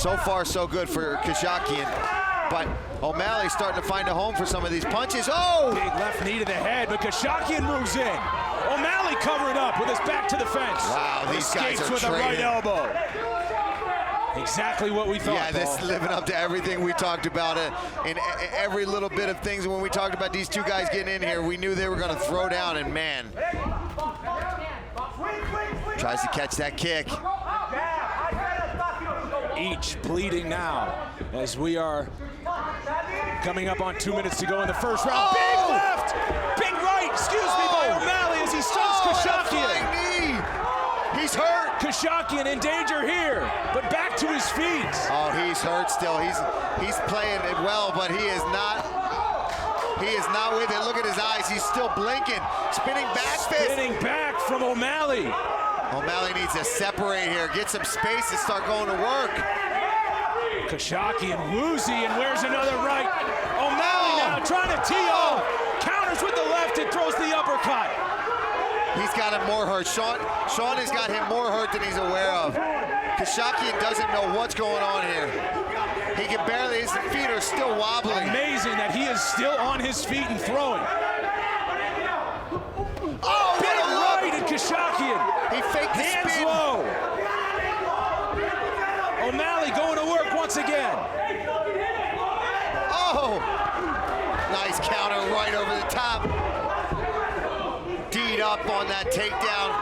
So far, so good for Khashakyan. But O'Malley's starting to find a home for some of these punches. Oh! Big left knee to the head, but Khashakyan moves in. O'Malley covered up with his back to the fence. Wow, these guys are with a right elbow. Exactly what we thought. Yeah, this is living up to everything we talked about in every little bit of things. When we talked about these two guys getting in here, we knew they were going to throw down, and man, tries to catch that kick. Each bleeding now as we are coming up on 2 minutes to go in the first round. Oh! Big left, big right, excuse me, by O'Malley as he stuns Khashakyan. He's hurt. Khashakyan in danger here, but back to his feet. Oh, he's hurt still. He's playing it well, but he is not with it. Look at his eyes. He's still blinking. Spinning back fist. Spinning back from O'Malley. O'Malley needs to separate here, get some space and start going to work. Khashakyan woozy, and where's another right? O'Malley now trying to tee off. Counters with the left and throws the uppercut. He's got him more hurt. Sean has got him more hurt than he's aware of. Khashakyan doesn't know what's going on here. He can barely, his feet are still wobbling. Amazing that he is still on his feet and throwing. Oh, big right at Khashakyan. He faked the hands spin. low. O'Malley going to work once again. Oh, nice counter right over the top. D'd up on that takedown.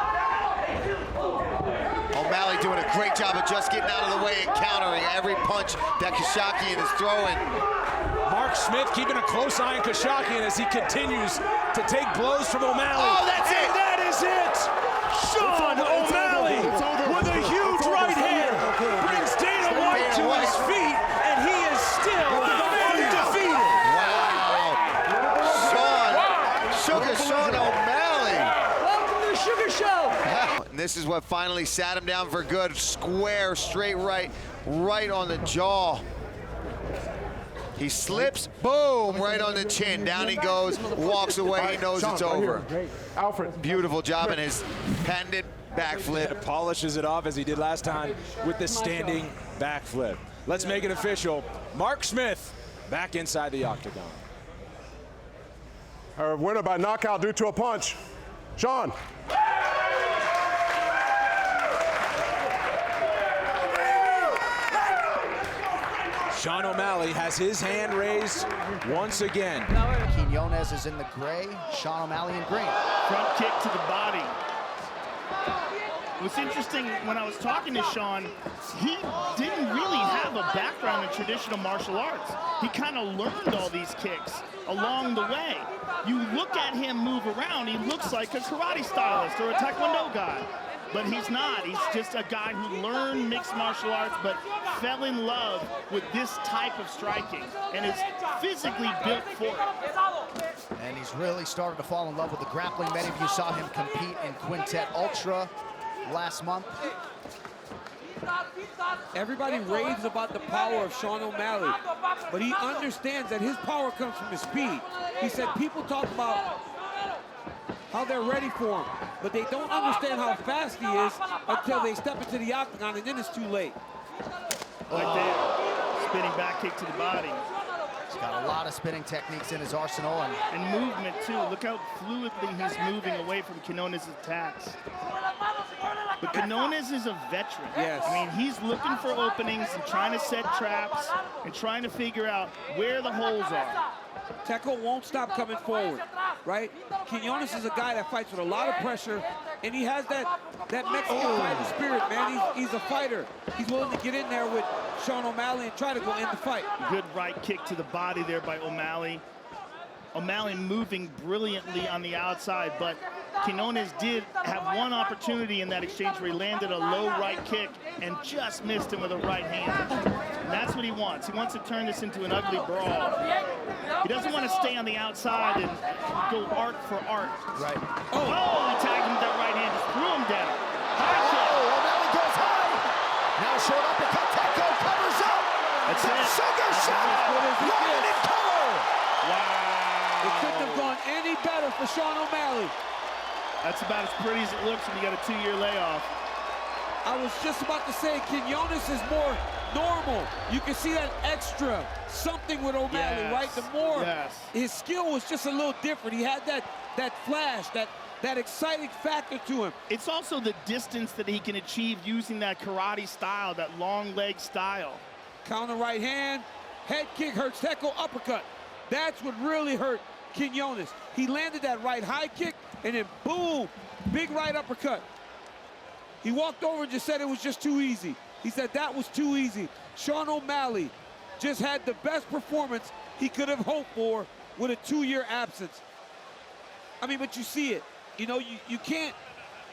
O'Malley doing a great job of just getting out of the way and countering every punch that Khashakyan is throwing. Mark Smith keeping a close eye on Khashakyan as he continues to take blows from O'Malley. Oh, that's it! That is it! Sean O'Malley with a huge right hand brings Dana White to his feet, and he is still undefeated. Wow! Sean O'Malley. Welcome to the Sugar Show. And this is what finally sat him down for good. Square, straight right on the jaw. He slips, boom, right on the chin. Down he goes, walks away, he knows it's over. Alfred. Beautiful job in his patented backflip. Polishes it off as he did last time with the standing backflip. Let's make it official. Mark Smith back inside the octagon. Our winner by knockout due to a punch, Sean. Sean O'Malley has his hand raised once again. Quiñonez is in the gray, Sean O'Malley in green. Front kick to the body. What's interesting, when I was talking to Sean, he didn't really have a background in traditional martial arts. He kind of learned all these kicks along the way. You look at him move around, he looks like a karate stylist or a taekwondo guy. But he's not. He's just a guy who learned mixed martial arts but fell in love with this type of striking and is physically built for it. And he's really started to fall in love with the grappling. Many of you saw him compete in Quintet Ultra last month. Everybody raves about the power of Sean O'Malley, but he understands that his power comes from his speed. He said people talk about how they're ready for him, but they don't understand how fast he is until they step into the octagon, and then it's too late. Right there, spinning back kick to the body. He's got a lot of spinning techniques in his arsenal. And movement, too. Look how fluidly he's moving away from Quiñonez's attacks. But Quiñonez is a veteran. Yes. I mean, he's looking for openings and trying to set traps and trying to figure out where the holes are. Teco won't stop coming forward, right? Quiñonez is a guy that fights with a lot of pressure, and he has that Mexican fighting spirit, man. He's a fighter. He's willing to get in there with Sean O'Malley and try to go end the fight. Good right kick to the body there by O'Malley. O'Malley moving brilliantly on the outside, but Quiñonez did have one opportunity in that exchange where he landed a low right kick and just missed him with a right hand. And that's what he wants. He wants to turn this into an ugly brawl. He doesn't want to stay on the outside and go art for art. Right. Oh, he tagged him with that right hand, just threw him down. High kick. O'Malley goes high. Now short uppercut, Teco covers up. That's it. Sugar shot. Ryan in color. Wow. It couldn't have gone any better for Sean O'Malley. That's about as pretty as it looks when you got a 2-year layoff. I was just about to say, Quiñonez is more normal. You can see that extra something with O'Malley, right? The more his skill was just a little different. He had that flash, that exciting factor to him. It's also the distance that he can achieve using that karate style, that long leg style. Counter right hand, head kick hurts, tackle, uppercut. That's what really hurt Quiñonez. He landed that right high kick, and then boom, big right uppercut. He walked over and just said it was just too easy. He said that was too easy. Sean O'Malley just had the best performance he could have hoped for with a 2-year absence. I mean, but you see it. You know, you can't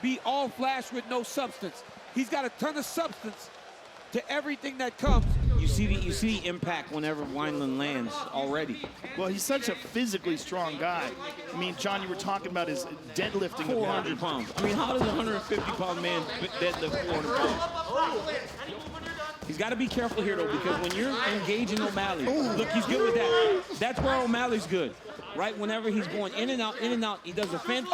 be all flash with no substance. He's got a ton of substance to everything that comes. You see the impact whenever Wineland lands already. Well, he's such a physically strong guy. I mean, John, you were talking about his deadlifting. 400 pounds. I mean, how does a 150-pound man deadlift 400 pounds? He's got to be careful here, though, because when you're engaging O'Malley, look, he's good with that. That's where O'Malley's good, right? Whenever he's going in and out, he does a fan.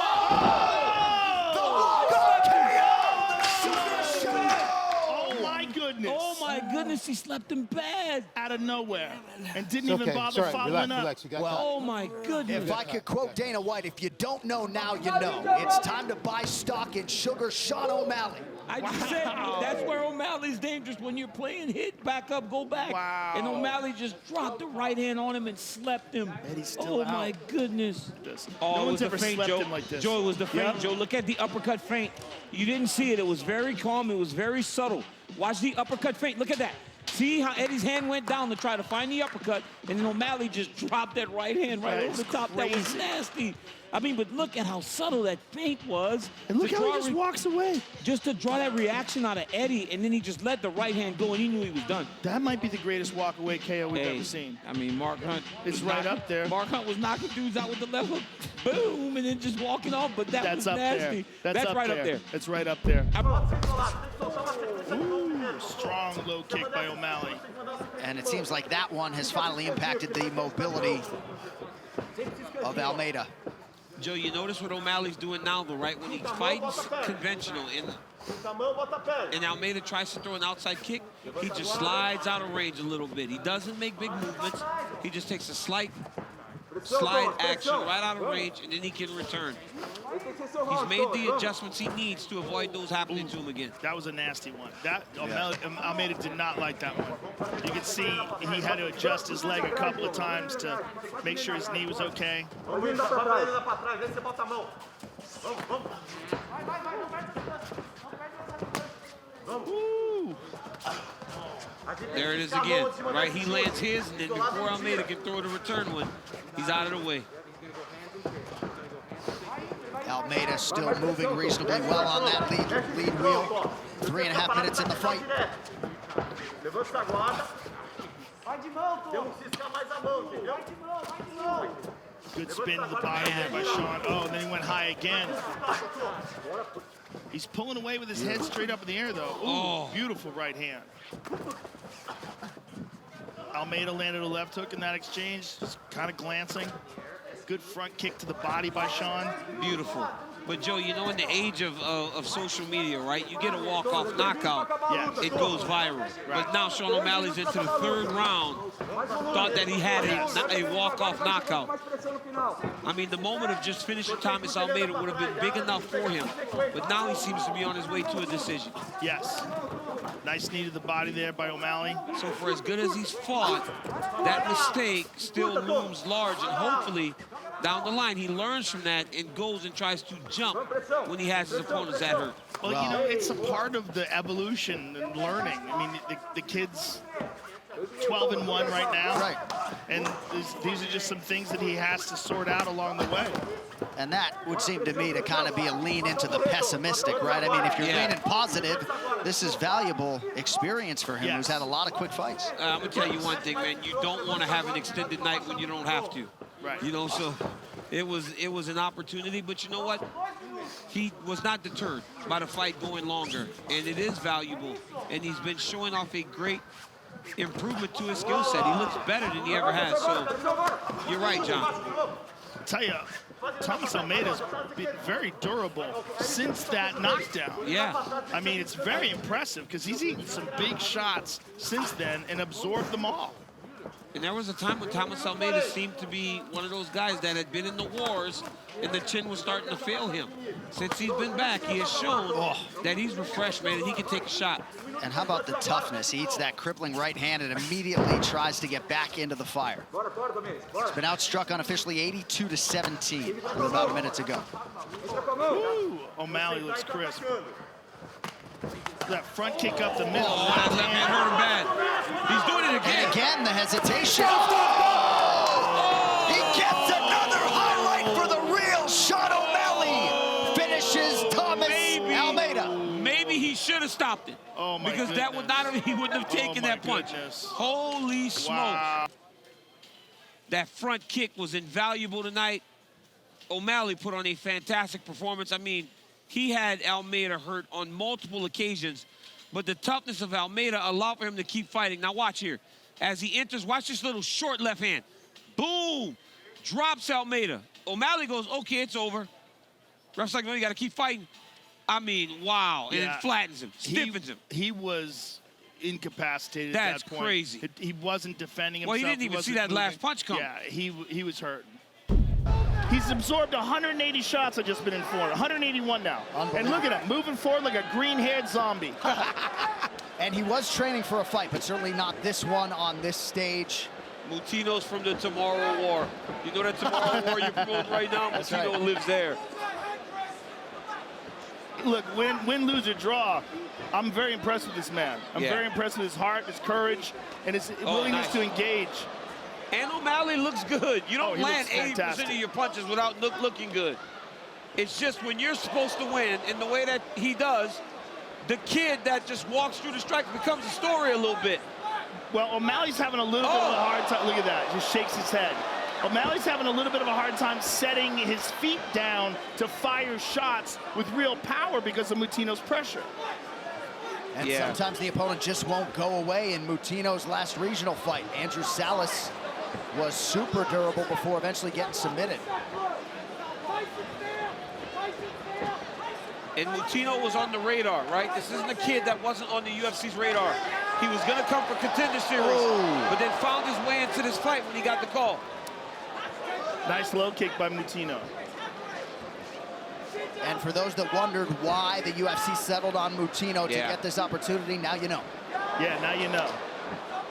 Oh my goodness, he slept him bad. Out of nowhere. And didn't even bother following up. Relax. Oh my goodness. If I could quote Dana White, if you don't know now, you know. It's time to buy stock in Sugar Sean O'Malley. I just said that's where O'Malley's dangerous when you're playing hit, back up, go back. Wow. And O'Malley just dropped the right hand on him and slept him. And he's still out. My goodness. No it one's was ever the feint, slept Joe. him like this. Joe, it was the feint, Joe. Look at the uppercut feint. You didn't see it. It was very calm. It was very subtle. Watch the uppercut feint. Look at that. See how Eddie's hand went down to try to find the uppercut, and then O'Malley just dropped that right hand right over the top. Crazy. That was nasty. I mean, but look at how subtle that feint was. And look how he just walks away. Just to draw that reaction out of Eddie, and then he just let the right hand go, and he knew he was done. That might be the greatest walk-away KO we've ever seen. I mean, Mark Hunt is right up there. Mark Hunt was knocking dudes out with the left hook, boom, and then just walking off, but that's up nasty. There. That's right up there. It's right up there. Ooh, strong low kick by O'Malley. And it seems like that one has finally impacted the mobility of Almeida. Joe, you notice what O'Malley's doing now, though, right? When he's fighting conventional and Almeida tries to throw an outside kick, he just slides out of range a little bit. He doesn't make big movements. He just takes a slight slide action right out of range, and then he can return. He's made the adjustments he needs to avoid those happening to him again. That was a nasty one. Almeida did not like that one. You could see he had to adjust his leg a couple of times to make sure his knee was okay. Ooh. There it is again, right? He lands his, and then before Almeida can throw the return one, he's out of the way. Almeida still moving reasonably well on that lead wheel. 3.5 minutes in the fight. Good spin to the body there by Sean. Oh, and then he went high again. He's pulling away with his head straight up in the air, though. Ooh, beautiful right hand. Almeida landed a left hook in that exchange, just kind of glancing. Good front kick to the body by Sean. Beautiful. But Joe, you know, in the age of social media, right? You get a walk-off knockout, it goes viral. Right. But now Sean O'Malley's into the third round, thought that he had a walk-off knockout. I mean, the moment of just finishing Thomas Almeida would have been big enough for him. But now he seems to be on his way to a decision. Yes. Nice knee to the body there by O'Malley. So for as good as he's fought, that mistake still looms large, and hopefully down the line he learns from that and goes and tries to jump when he has his opponents that hurt. Well, you know, it's a part of the evolution and learning. I mean, the kid's 12-1 right now. Right. And these are just some things that he has to sort out along the way. And that would seem to me to kind of be a lean into the pessimistic, right? I mean, if you're leaning positive, this is valuable experience for him, who's had a lot of quick fights. I'm going to tell you one thing, man. You don't want to have an extended night when you don't have to. Right. You know, so it was an opportunity, but you know what? He was not deterred by the fight going longer, and it is valuable. And he's been showing off a great improvement to his skill set. He looks better than he ever has. So you're right, John. Tell you, Thomas Almeida's been very durable since that knockdown. Yeah. I mean, it's very impressive because he's eaten some big shots since then and absorbed them all. And there was a time when Thomas Almeida seemed to be one of those guys that had been in the wars and the chin was starting to fail him. Since he's been back, he has shown that he's refreshed, man, and he can take a shot. And how about the toughness? He eats that crippling right hand and immediately tries to get back into the fire. It's been outstruck unofficially 82-17 with about a minute to go. Ooh, O'Malley looks crisp. That front kick up the middle. Oh, that left hand hurt him bad. He's doing it again. And again, the hesitation. He gets another highlight for the real Sean O'Malley. Finishes Thomas Almeida. Maybe he should have stopped it. Oh my because that would not have, he wouldn't have taken that punch. Holy smokes. Wow. That front kick was invaluable tonight. O'Malley put on a fantastic performance. I mean, he had Almeida hurt on multiple occasions, but the toughness of Almeida allowed for him to keep fighting. Now watch here. As he enters, watch this little short left hand. Boom! Drops Almeida. O'Malley goes, okay, it's over. Ref's like, no, you got to keep fighting. I mean, wow. And it flattens him, stiffens him. He was incapacitated That's at that point. crazy. He wasn't defending himself. Well, he didn't even see that last punch come. Yeah, he was hurting. He's absorbed 180 shots. I've just been informed. 181 now. And look at him, moving forward like a green-haired zombie. And he was training for a fight, but certainly not this one on this stage. Moutinho's from the Tomorrow War. You know that Tomorrow War you're promoting right now? Moutinho lives there. Look, win, lose, or draw, I'm very impressed with this man. I'm very impressed with his heart, his courage, and his willingness to engage. And O'Malley looks good. You don't land 80% fantastic. of your punches without looking good. It's just when you're supposed to win, in the way that he does, the kid that just walks through the strikes becomes a story a little bit. Well, O'Malley's having a little bit of a hard time. Look at that, just shakes his head. O'Malley's having a little bit of a hard time setting his feet down to fire shots with real power because of Moutinho's pressure. And sometimes the opponent just won't go away. In Moutinho's last regional fight, Andrew Salas was super durable before eventually getting submitted. And Moutinho was on the radar, right? This isn't a kid that wasn't on the UFC's radar. He was going to come for Contender Series, but then found his way into this fight when he got the call. Nice low kick by Moutinho. And for those that wondered why the UFC settled on Moutinho to get this opportunity, now you know. Yeah, now you know.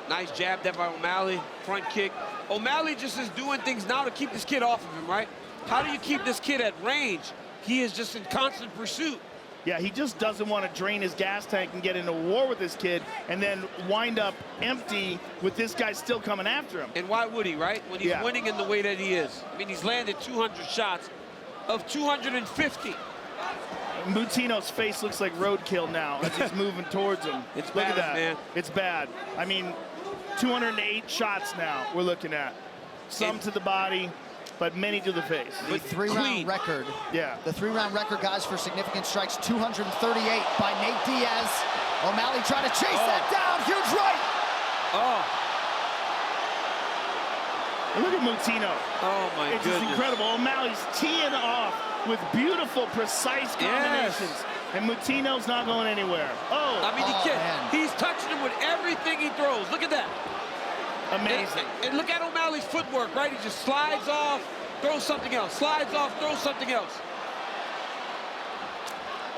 Nice jab there by O'Malley, front kick. O'Malley just is doing things now to keep this kid off of him, right? How do you keep this kid at range? He is just in constant pursuit. Yeah, he just doesn't want to drain his gas tank and get into war with this kid and then wind up empty with this guy still coming after him. And why would he, right? When he's winning in the way that he is. I mean, he's landed 200 shots of 250. Moutinho's face looks like roadkill now as he's moving towards him. It's Look bad, at that. man. It's bad. I mean, 208 shots now we're looking at. Some to the body, but many to the face. The three-round record. Yeah. The three-round record, guys, for significant strikes, 238 by Nate Diaz. O'Malley trying to chase that down. Huge right. And look at Moutinho. Oh, my goodness. It's just incredible. O'Malley's teeing off with beautiful, precise combinations. And Moutinho's not going anywhere. I mean, he's touching him with everything he throws. Look at that. Amazing. And look at O'Malley's footwork, right? He just slides off, throws something else. Slides off, throws something else.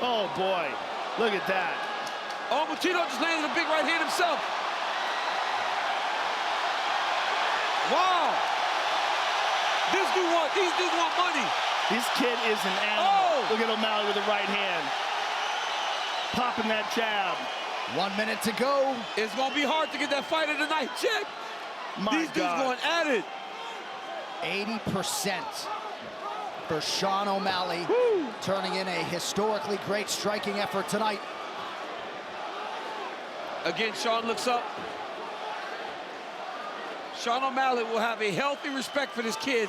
Oh, boy. Look at that. Oh, Moutinho just landed a big right hand himself. Wow. These dudes want money. This kid is an animal. Look at O'Malley with the right hand. Popping that jab. 1 minute to go. It's going to be hard to get that fight of the night. Check. These dudes going at it. 80% for Sean O'Malley, turning in a historically great striking effort tonight. Again, Sean looks up. Sean O'Malley will have a healthy respect for this kid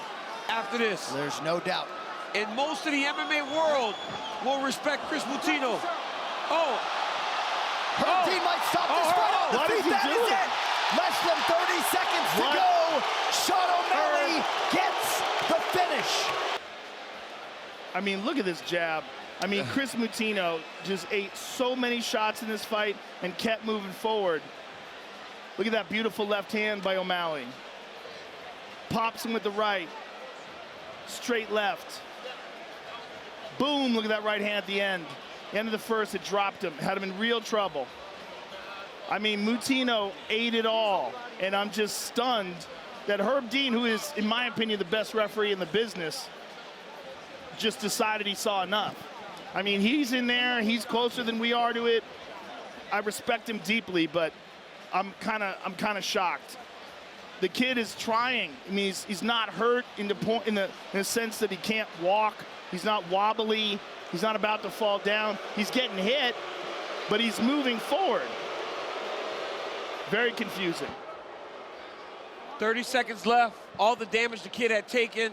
after this. There's no doubt. And most of the MMA world will respect Kris Moutinho. Team might stop this fight. What is he doing? Less than 30 seconds to go. Sean O'Malley gets the finish. I mean, look at this jab. I mean, Kris Moutinho just ate so many shots in this fight and kept moving forward. Look at that beautiful left hand by O'Malley. Pops him with the right. Straight left. Boom, look at that right hand at the end. The end of the first, it dropped him, had him in real trouble. I mean, Moutinho ate it all, and I'm just stunned that Herb Dean, who is, in my opinion, the best referee in the business, just decided he saw enough. I mean, he's in there, he's closer than we are to it. I respect him deeply, but I'm kind of shocked. The kid is trying. I mean, he's not hurt in the sense that he can't walk. He's not wobbly. He's not about to fall down. He's getting hit, but he's moving forward. Very confusing. 30 seconds left. All the damage the kid had taken.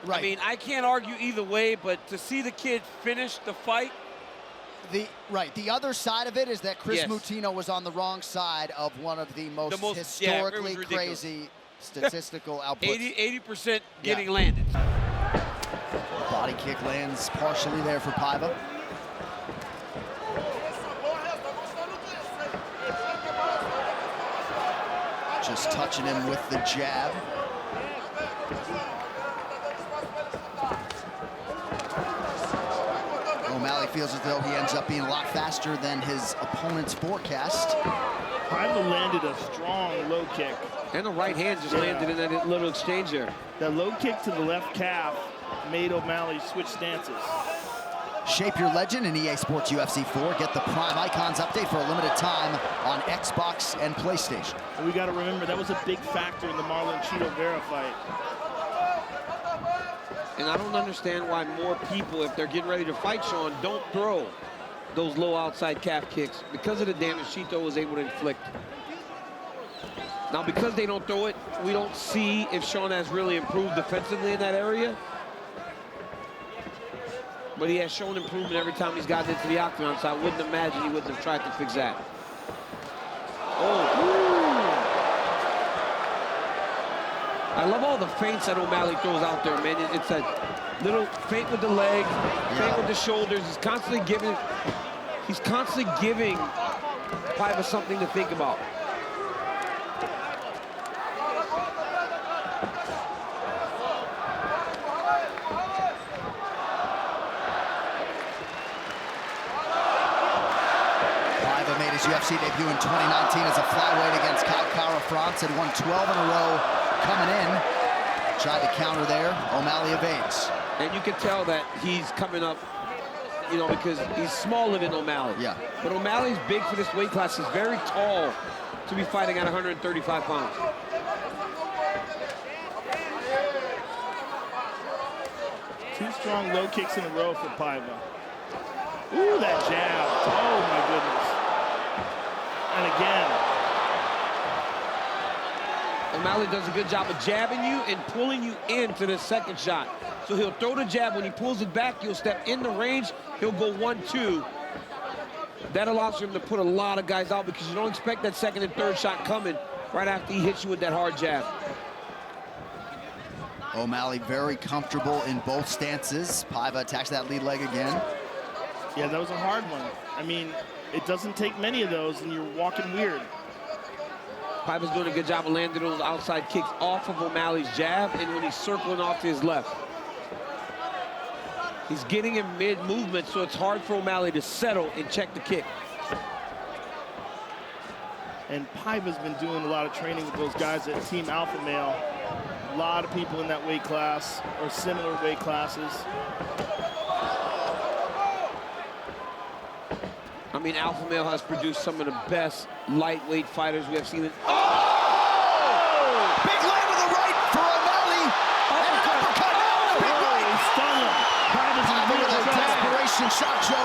Right. I mean, I can't argue either way, but to see the kid finish the fight. The other side of it is that Kris Moutinho was on the wrong side of one of the most historically crazy statistical outputs. 80% getting landed. Body kick lands partially there for Paiva. Just touching him with the jab. O'Malley feels as though he ends up being a lot faster than his opponent's forecast. Paiva landed a strong low kick. And the right hand just landed in that little exchange there. That low kick to the left calf made O'Malley switch stances. Shape your legend in EA Sports UFC 4. Get the Prime Icons update for a limited time on Xbox and PlayStation. And we got to remember that was a big factor in the Marlon Chito Vera fight. And I don't understand why more people, if they're getting ready to fight Sean, don't throw those low outside calf kicks because of the damage Chito was able to inflict. Now, because they don't throw it, we don't see if Sean has really improved defensively in that area. But he has shown improvement every time he's gotten into the octagon, so I wouldn't imagine he wouldn't have tried to fix that. I love all the feints that O'Malley throws out there, man. It's a little feint with the leg, feint with the shoulders. He's constantly giving Paiva something to think about. Paiva made his UFC debut in 2019 as a flyweight against Kara France and won 12 in a row. Coming in, tried to counter there. O'Malley evades. And you can tell that he's coming up, you know, because he's smaller than O'Malley. Yeah. But O'Malley's big for this weight class. He's very tall to be fighting at 135 pounds. Two strong low kicks in a row for Paiva. Ooh, that jab. Oh, my goodness. And again. O'Malley does a good job of jabbing you and pulling you into the second shot. So he'll throw the jab. When he pulls it back, you'll step in the range. He'll go 1-2. That allows him to put a lot of guys out because you don't expect that second and third shot coming right after he hits you with that hard jab. O'Malley very comfortable in both stances. Paiva attacks that lead leg again. Yeah, that was a hard one. I mean, it doesn't take many of those and you're walking weird. Paiva's doing a good job of landing those outside kicks off of O'Malley's jab and when he's circling off to his left. He's getting him mid-movement, so it's hard for O'Malley to settle and check the kick. And Paiva's been doing a lot of training with those guys at Team Alpha Male. A lot of people in that weight class or similar weight classes. I mean, Alpha Male has produced some of the best lightweight fighters we have seen. Big leg with the right for O'Malley. And an uppercut. Big right. Stunned him. Paiva's in real With a trouble. desperation shot, Joe.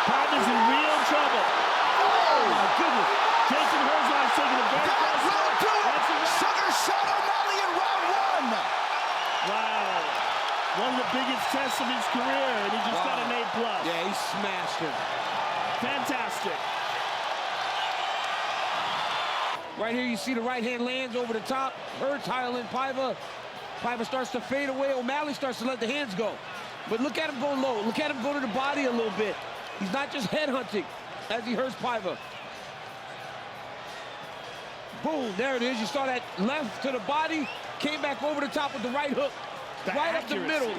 Paiva's in real trouble. Oh, my goodness. Jason Herzog's taking a very That close will do it. That's a- Sugar shot O'Malley in round one. Wow. One of the biggest tests of his career, and he just got an A+. Yeah, he smashed him. Fantastic. Right here, you see the right hand lands over the top. Hurts, Highland, Paiva. Paiva starts to fade away. O'Malley starts to let the hands go. But look at him go low. Look at him go to the body a little bit. He's not just head hunting as he hurts Paiva. Boom, there it is. You saw that left to the body, came back over the top with the right hook. Right up the middle.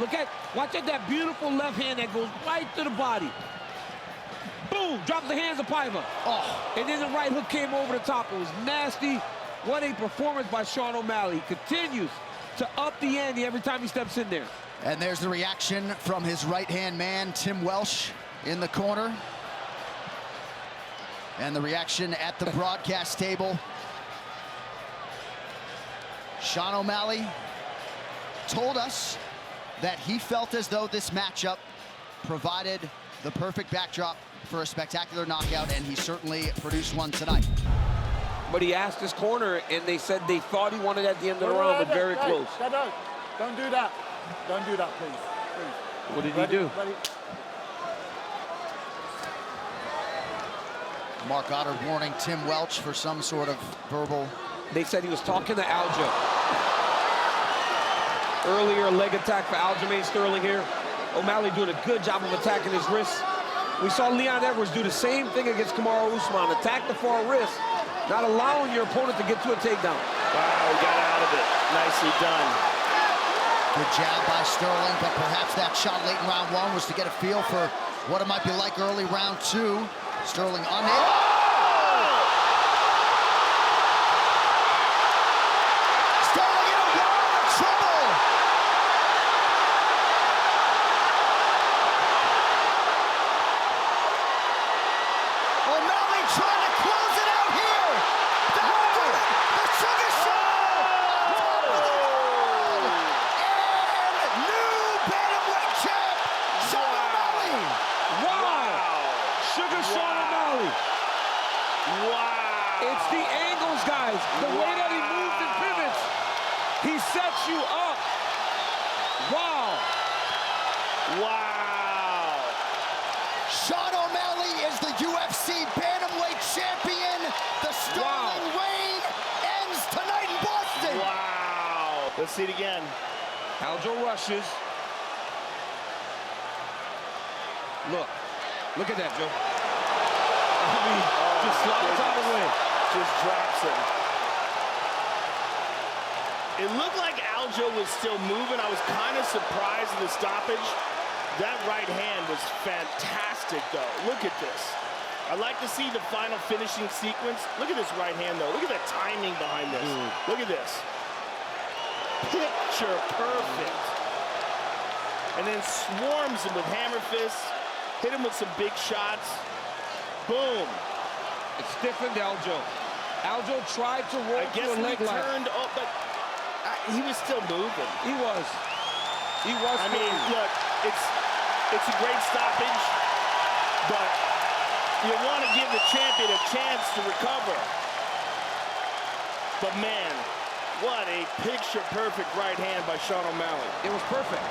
Watch that beautiful left hand that goes right to the body. Boom, drops the hands of Paiva. Oh, and then the right hook came over the top. It was nasty. What a performance by Sean O'Malley. Continues to up the ante every time he steps in there. And there's the reaction from his right-hand man, Tim Welsh, in the corner. And the reaction at the broadcast table. Sean O'Malley told us that he felt as though this matchup provided the perfect backdrop for a spectacular knockout, and he certainly produced one tonight. But he asked his corner, and they said they thought he wanted at the end of the round, but very close. Don't do that. Don't do that, please. What did he do? Mark Goddard warning Tim Welch for some sort of verbal. They said he was talking to Aljo. Earlier, a leg attack for Aljamain Sterling here. O'Malley doing a good job of attacking his wrists. We saw Leon Edwards do the same thing against Kamaru Usman. Attack the far wrist, not allowing your opponent to get to a takedown. Wow, he got out of it. Nicely done. Good jab by Sterling, but perhaps that shot late in round one was to get a feel for what it might be like early round two. Sterling unable. It's the angles, guys. The way that he moves and pivots, he sets you up. Wow. Wow. Sean O'Malley is the UFC bantamweight champion. The Sterling reign ends tonight in Boston. Wow. Let's see it again. Aljo rushes. Look at that, Joe. I mean, just slides out of the way. Just drops him. It looked like Aljo was still moving. I was kind of surprised at the stoppage. That right hand was fantastic, though. Look at this. I'd like to see the final finishing sequence. Look at this right hand, though. Look at the timing behind this. Look at this. Picture perfect. And then swarms him with hammer fists. Hit him with some big shots. Boom. It stiffened Aljo. Aljo tried to roll to a leg lock. Turned up, but he was still moving. He was. I mean, look, it's a great stoppage, but you want to give the champion a chance to recover. But man, what a picture-perfect right hand by Sean O'Malley. It was perfect.